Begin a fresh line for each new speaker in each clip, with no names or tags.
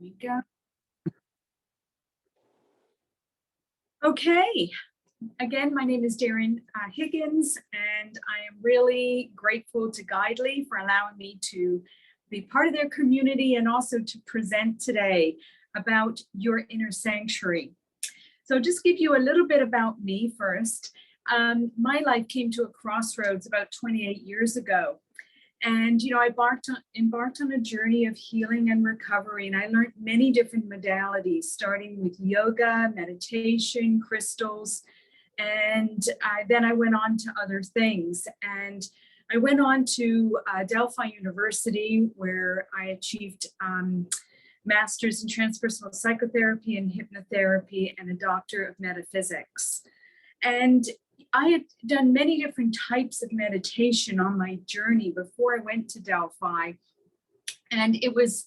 we go. Okay, again, my name is Deryn Higgins, and I am really grateful to Guidely for allowing me to be part of their community and also to present today about your inner sanctuary. So I'll just give you a little bit about me first. My life came to a crossroads about 28 years ago. And, I embarked on a journey of healing and recovery, and I learned many different modalities, starting with yoga, meditation, crystals, and then I went on to other things. And I went on to Delphi University, where I achieved master's in transpersonal psychotherapy and hypnotherapy and a doctor of metaphysics. And I had done many different types of meditation on my journey before I went to Delphi. And it was,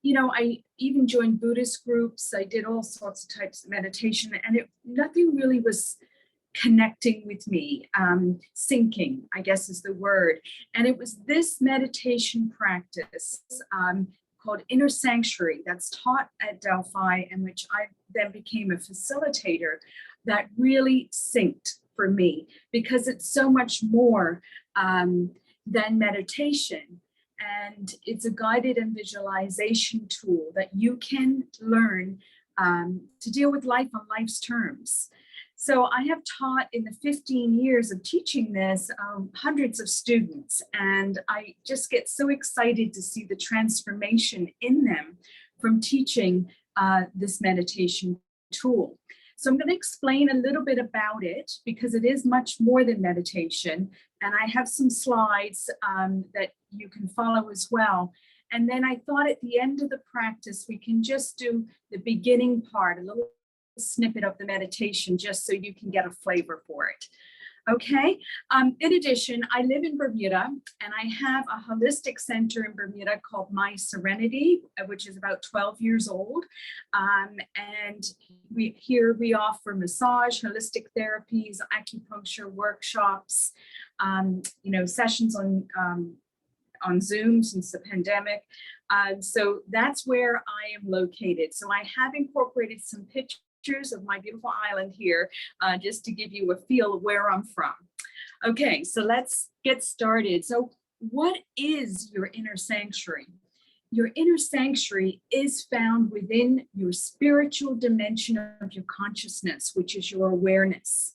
I even joined Buddhist groups. I did all sorts of types of meditation, and nothing really was connecting with me, syncing, I guess is the word. And it was this meditation practice called Inner Sactuary that's taught at Delphi, and which I then became a facilitator, that really synced for me, because it's so much more than meditation. And it's a guided and visualization tool that you can learn to deal with life on life's terms. So I have taught in the 15 years of teaching this hundreds of students, and I just get so excited to see the transformation in them from teaching this meditation tool. So I'm going to explain a little bit about it, because it is much more than meditation. And I have some slides that you can follow as well. And then I thought at the end of the practice, we can just do the beginning part, a little snippet of the meditation, just so you can get a flavor for it. Okay. In addition, I live in Bermuda, and I have a holistic center in Bermuda called My Serenity, which is about 12 years old. And we offer massage, holistic therapies, acupuncture workshops, sessions on Zoom since the pandemic. So that's where I am located. So I have incorporated some pictures of my beautiful island here, just to give you a feel of where I'm from. Okay, so let's get started. So what is your inner sanctuary? Your inner sanctuary is found within your spiritual dimension of your consciousness, which is your awareness.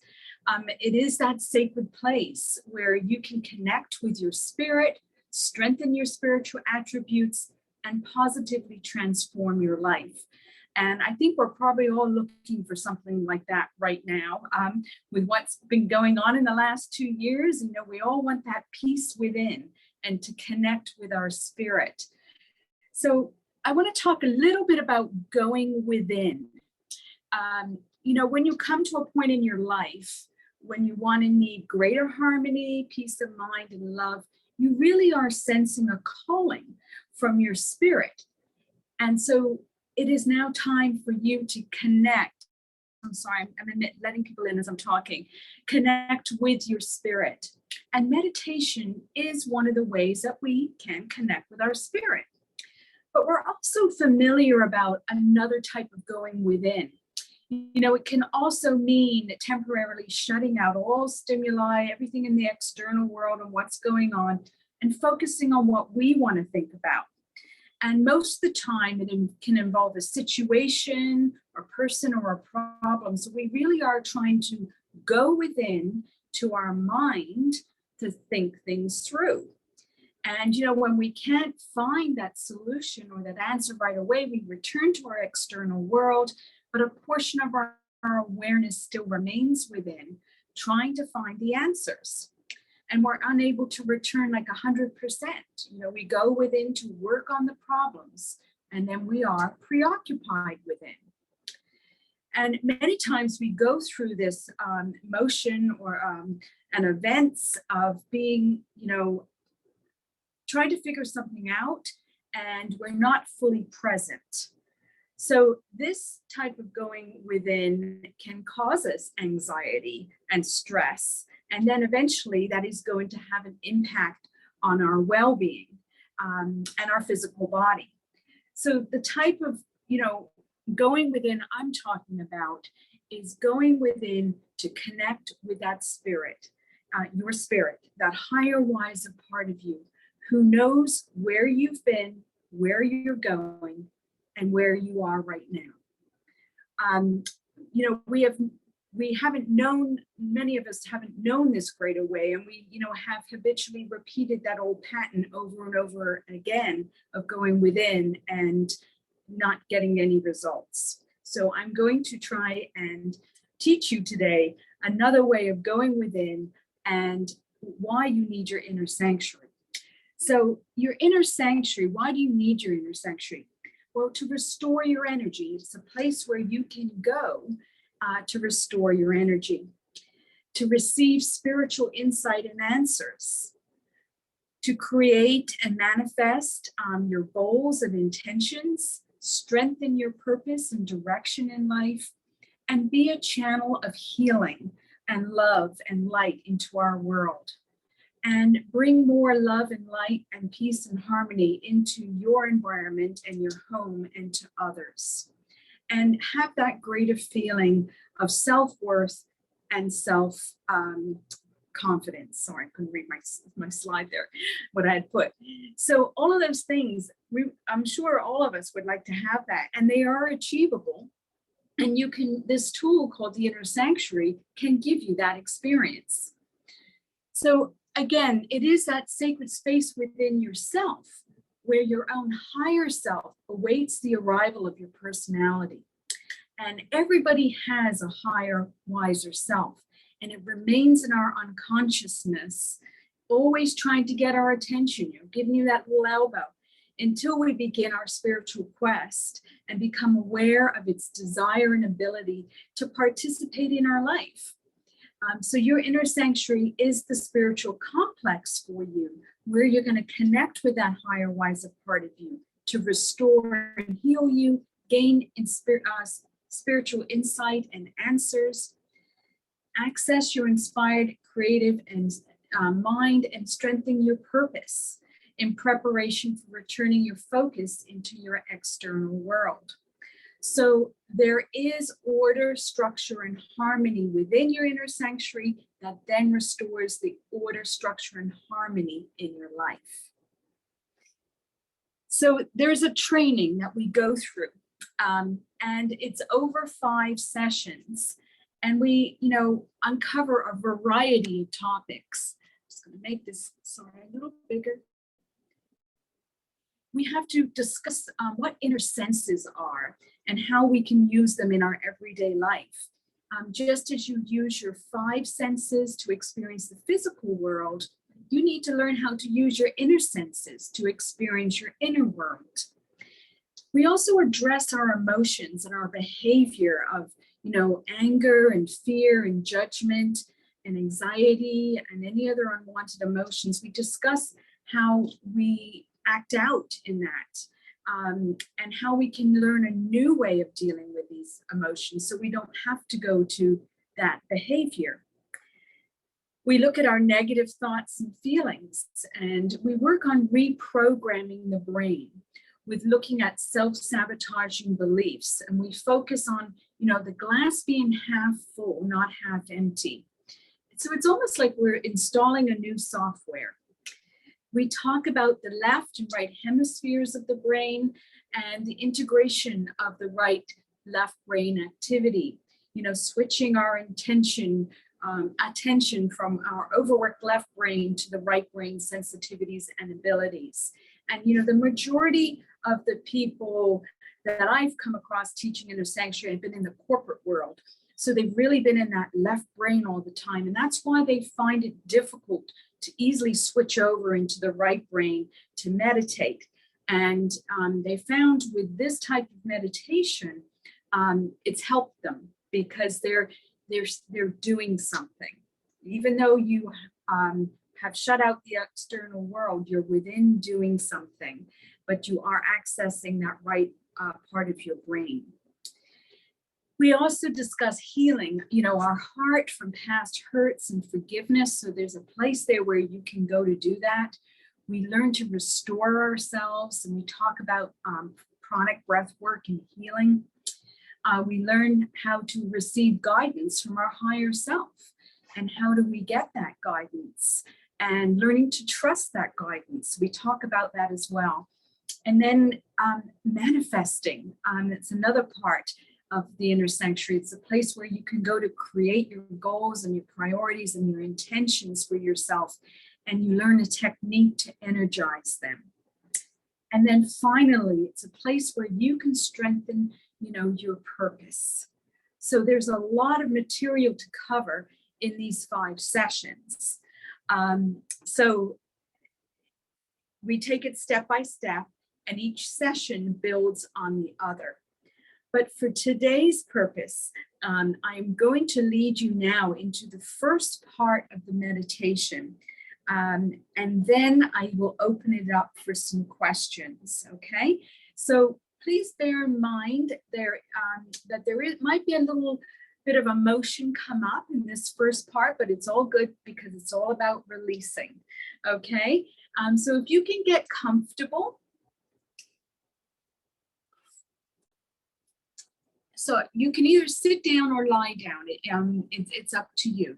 It is that sacred place where you can connect with your spirit, strengthen your spiritual attributes, and positively transform your life. And I think we're probably all looking for something like that right now. With what's been going on in the last 2 years, we all want that peace within and to connect with our spirit. So I want to talk a little bit about going within. When you come to a point in your life when you want to need greater harmony, peace of mind, and love, you really are sensing a calling from your spirit. And so it is now time for you to connect. I'm sorry, I'm letting people in as I'm talking. Connect with your spirit. And meditation is one of the ways that we can connect with our spirit. But we're also familiar about another type of going within. It can also mean temporarily shutting out all stimuli, everything in the external world and what's going on, and focusing on what we want to think about. And most of the time, it can involve a situation or person or a problem. So we really are trying to go within to our mind to think things through. And, when we can't find that solution or that answer right away, we return to our external world, but a portion of our awareness still remains within, trying to find the answers. And we're unable to return like 100%. We go within to work on the problems, and then we are preoccupied within. And many times we go through this motion or an events of being, trying to figure something out, and we're not fully present. So this type of going within can cause us anxiety and stress. And then eventually that is going to have an impact on our well-being and our physical body. So the type of, going within I'm talking about is going within to connect with that spirit, your spirit, that higher, wiser part of you who knows where you've been, where you're going, and where you are right now. We haven't known, many of us haven't known this greater way, and we, have habitually repeated that old pattern over and over again of going within and not getting any results. So I'm going to try and teach you today another way of going within and why you need your inner sanctuary. So your inner sanctuary, why do you need your inner sanctuary? Well, to restore your energy. It's a place where you can go to restore your energy, to receive spiritual insight and answers, to create and manifest your goals and intentions, strengthen your purpose and direction in life, and be a channel of healing and love and light into our world, and bring more love and light and peace and harmony into your environment and your home and to others, and have that greater feeling of self-worth and self-confidence. Sorry, I couldn't read my slide there, what I had put. So all of those things, I'm sure all of us would like to have that, and they are achievable. And this tool called the Inner Sanctuary can give you that experience. So again, it is that sacred space within yourself where your own higher self awaits the arrival of your personality. And everybody has a higher, wiser self, and it remains in our unconsciousness, always trying to get our attention, giving you that little elbow, until we begin our spiritual quest and become aware of its desire and ability to participate in our life. So your inner sanctuary is the spiritual complex for you, where you're going to connect with that higher, wiser part of you to restore and heal you, gain spiritual insight and answers, access your inspired, creative and mind, and strengthen your purpose in preparation for returning your focus into your external world. So there is order, structure, and harmony within your inner sanctuary that then restores the order, structure, and harmony in your life. So there's a training that we go through, and it's over 5 sessions, and we, uncover a variety of topics. I'm just going to make this, a little bigger. We have to discuss what inner senses are and how we can use them in our everyday life. Just as you use your 5 senses to experience the physical world, you need to learn how to use your inner senses to experience your inner world. We also address our emotions and our behavior of, anger and fear and judgment and anxiety and any other unwanted emotions. We discuss how we act out in that, and how we can learn a new way of dealing with these emotions so we don't have to go to that behavior. We look at our negative thoughts and feelings, and we work on reprogramming the brain with looking at self-sabotaging beliefs, and we focus on, the glass being half full, not half empty. So it's almost like we're installing a new software. We talk about the left and right hemispheres of the brain and the integration of the right-left brain activity, switching our attention from our overworked left brain to the right brain sensitivities and abilities. And, the majority of the people that I've come across teaching Inner Sanctuary have been in the corporate world. So they've really been in that left brain all the time. And that's why they find it difficult to easily switch over into the right brain to meditate. And they found with this type of meditation, it's helped them because they're doing something. Even though you have shut out the external world, you're within doing something, but you are accessing that right part of your brain. We also discuss healing, our heart from past hurts and forgiveness. So there's a place there where you can go to do that. We learn to restore ourselves, and we talk about pranic breath work and healing. We learn how to receive guidance from our higher self. And how do we get that guidance? And learning to trust that guidance. We talk about that as well. And then manifesting. It's another part of the Inner Sanctuary. It's a place where you can go to create your goals and your priorities and your intentions for yourself. And you learn a technique to energize them. And then finally, it's a place where you can strengthen, your purpose. So there's a lot of material to cover in these 5 sessions. So we take it step by step, and each session builds on the other. But for today's purpose, I'm going to lead you now into the first part of the meditation. And then I will open it up for some questions, okay? So please bear in mind that might be a little bit of emotion come up in this first part, but it's all good because it's all about releasing, okay? So if you can get comfortable. So you can either sit down or lie down. It's up to you.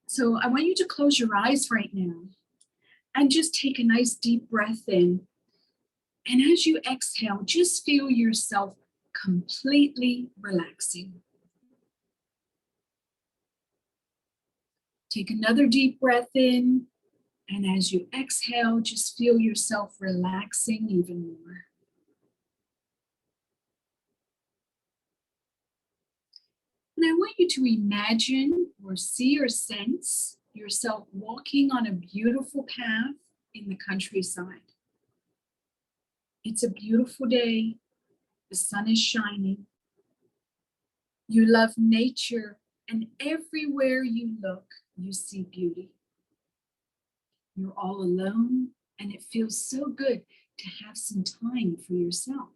So I want you to close your eyes right now and just take a nice deep breath in. And as you exhale, just feel yourself completely relaxing. Take another deep breath in. And as you exhale, just feel yourself relaxing even more. And I want you to imagine or see or sense yourself walking on a beautiful path in the countryside. It's a beautiful day. The sun is shining. You love nature, and everywhere you look, you see beauty. You're all alone, and it feels so good to have some time for yourself.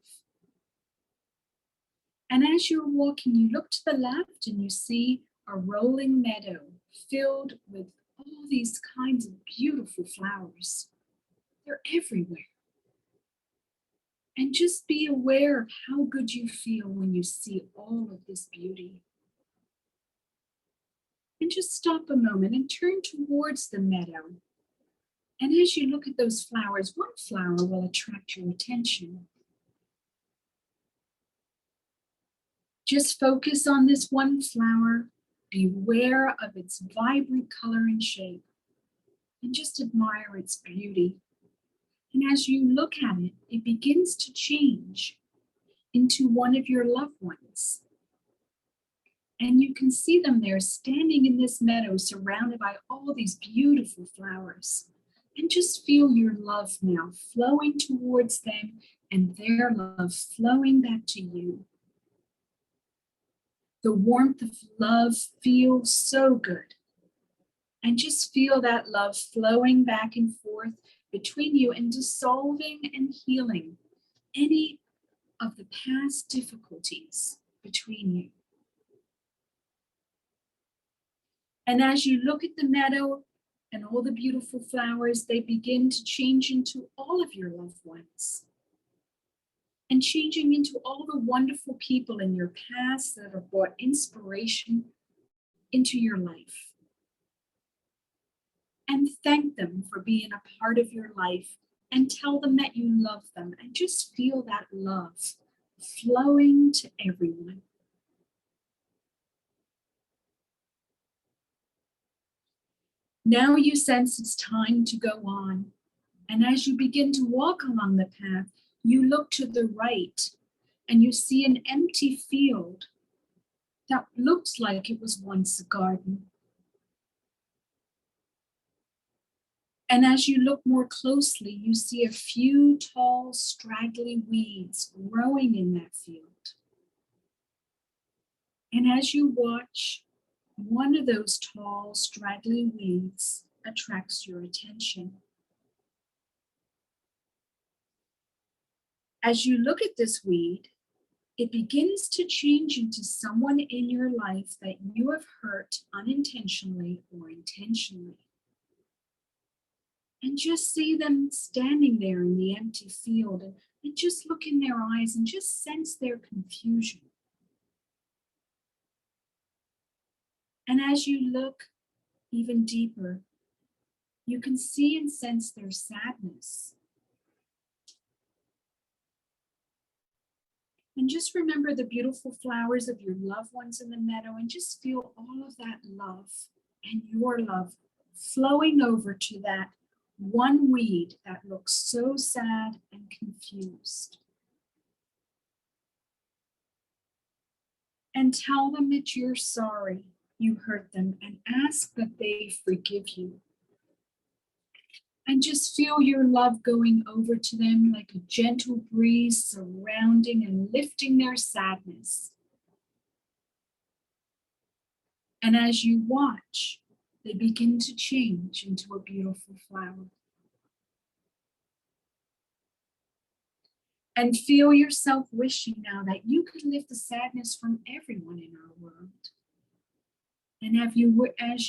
And as you're walking, you look to the left and you see a rolling meadow filled with all these kinds of beautiful flowers. They're everywhere. And just be aware of how good you feel when you see all of this beauty. And just stop a moment and turn towards the meadow. And as you look at those flowers, one flower will attract your attention. Just focus on this one flower, be aware of its vibrant color and shape, and just admire its beauty. And as you look at it, it begins to change into one of your loved ones. And you can see them there standing in this meadow surrounded by all these beautiful flowers. And just feel your love now flowing towards them and their love flowing back to you. The warmth of love feels so good. And just feel that love flowing back and forth between you and dissolving and healing any of the past difficulties between you. And as you look at the meadow and all the beautiful flowers, they begin to change into all of your loved ones. And changing into all the wonderful people in your past that have brought inspiration into your life. And thank them for being a part of your life and tell them that you love them and just feel that love flowing to everyone. Now you sense it's time to go on. And as you begin to walk along the path, you look to the right and you see an empty field that looks like it was once a garden. And as you look more closely, you see a few tall, straggly weeds growing in that field. And as you watch, one of those tall, straggly weeds attracts your attention. As you look at this weed, it begins to change into someone in your life that you have hurt unintentionally or intentionally. And just see them standing there in the empty field, and just look in their eyes and just sense their confusion. And as you look even deeper, you can see and sense their sadness. And just remember the beautiful flowers of your loved ones in the meadow, and just feel all of that love and your love flowing over to that one weed that looks so sad and confused. And tell them that you're sorry you hurt them, and ask that they forgive you. And just feel your love going over to them like a gentle breeze, surrounding and lifting their sadness. And as you watch, they begin to change into a beautiful flower. And feel yourself wishing now that you could lift the sadness from everyone in our world. And as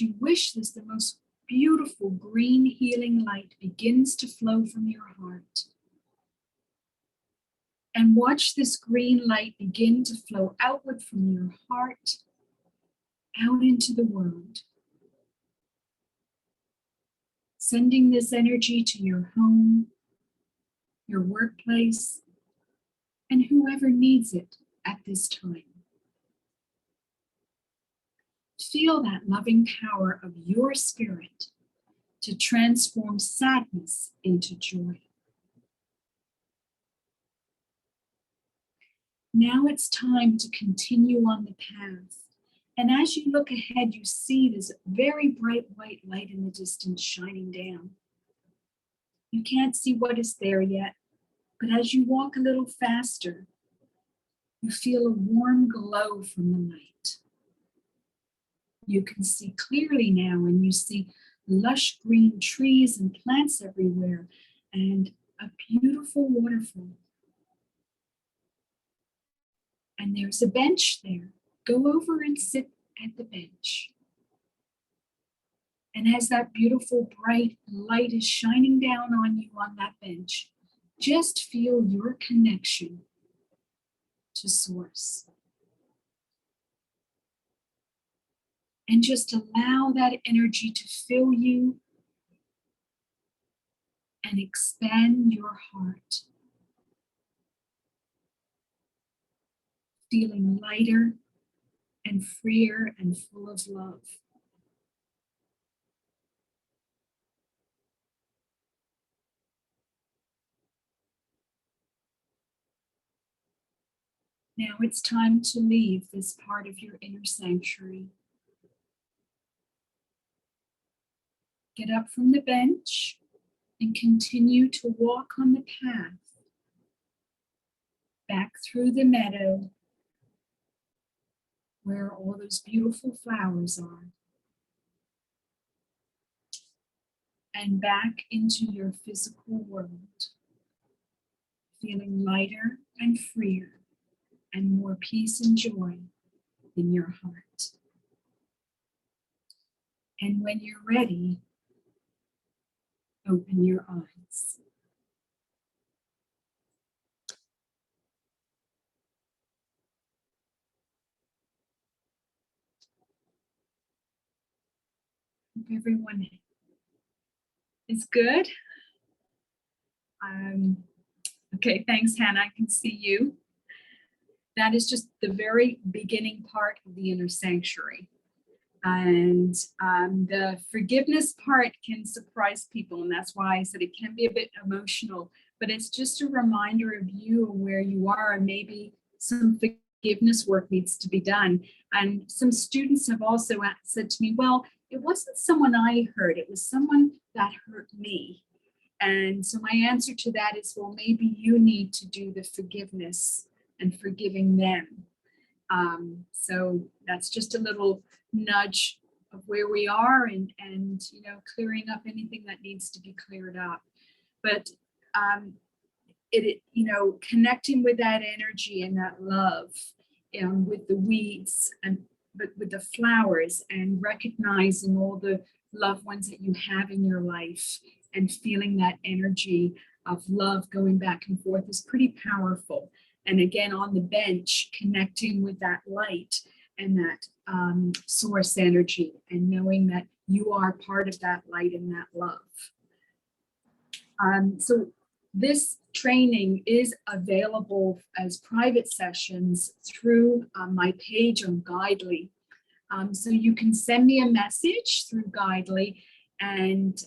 you wish this, the most beautiful green healing light begins to flow from your heart. And watch this green light begin to flow outward from your heart, out into the world. Sending this energy to your home, your workplace, and whoever needs it at this time. Feel that loving power of your spirit to transform sadness into joy. Now it's time to continue on the path. And as you look ahead, you see this very bright white light in the distance shining down. You can't see what is there yet, but as you walk a little faster, you feel a warm glow from the light. You can see clearly now, and you see lush green trees and plants everywhere, and a beautiful waterfall. And there's a bench there. Go over and sit at the bench. And as that beautiful bright light is shining down on you on that bench, just feel your connection to Source. And just allow that energy to fill you and expand your heart. Feeling lighter and freer and full of love. Now it's time to leave this part of your inner sanctuary. Get up from the bench and continue to walk on the path back through the meadow where all those beautiful flowers are, and back into your physical world, feeling lighter and freer and more peace and joy in your heart. And when you're ready, open your eyes. Hope everyone is good. Okay, thanks, Hannah. I can see you. That is just the very beginning part of the inner sanctuary. And the forgiveness part can surprise people, and that's why I said it can be a bit emotional, but it's just a reminder of you where you are, and maybe some forgiveness work needs to be done. And some students have also said to me, well, it wasn't someone I hurt, it was someone that hurt me. And so my answer to that is, well, maybe you need to do the forgiveness and forgiving them. So that's just a little nudge of where we are, and you know, clearing up anything that needs to be cleared up. But you know, connecting with that energy and that love, with the weeds but with the flowers, and recognizing all the loved ones that you have in your life, and feeling that energy of love going back and forth is pretty powerful. And again, on the bench, connecting with that light and that source energy, and knowing that you are part of that light and that love. So this training is available as private sessions through my page on Guidely. So you can send me a message through Guidely, and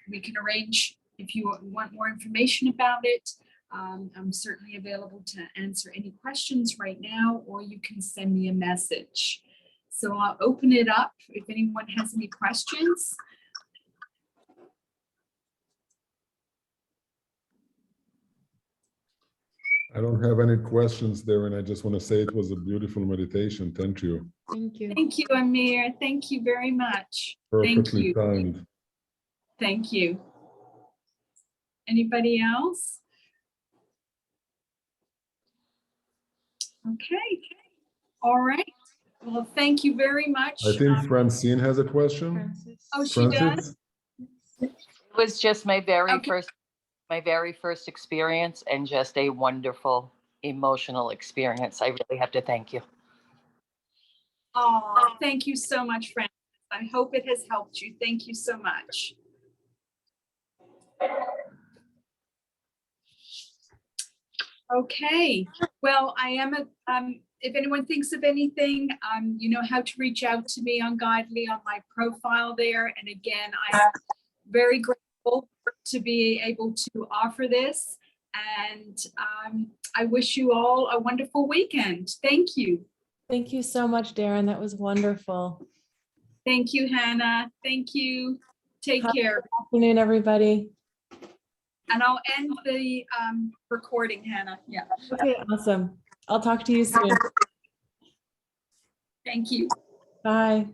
we can arrange if you want more information about it. I'm certainly available to answer any questions right now, or you can send me a message. So I'll open it up if anyone has any questions.
I don't have any questions there, and I just want to say it was a beautiful meditation. Thank you.
Thank you.
Thank you, Amir. Thank you very much.
Perfectly timed.
Thank you. Anybody else? Okay. All right. Well, thank you very much.
I think Francine has a question.
Francis.
Oh, she does?
Francis?
It was just my very
Okay.
first experience, and just a wonderful emotional experience. I really have to thank you.
Oh, thank you so much, Francis. I hope it has helped you. Thank you so much. Okay. Well, I am if anyone thinks of anything, you know how to reach out to me on Guidely on my profile there. And again, I'm very grateful to be able to offer this. And I wish you all a wonderful weekend. Thank you.
Thank you so much, Deryn. That was wonderful.
Thank you, Hannah. Thank you. Take care.
Good afternoon, everybody.
And I'll end the recording, Hannah. Yeah.
Okay, awesome. I'll talk to you soon.
Thank you.
Bye.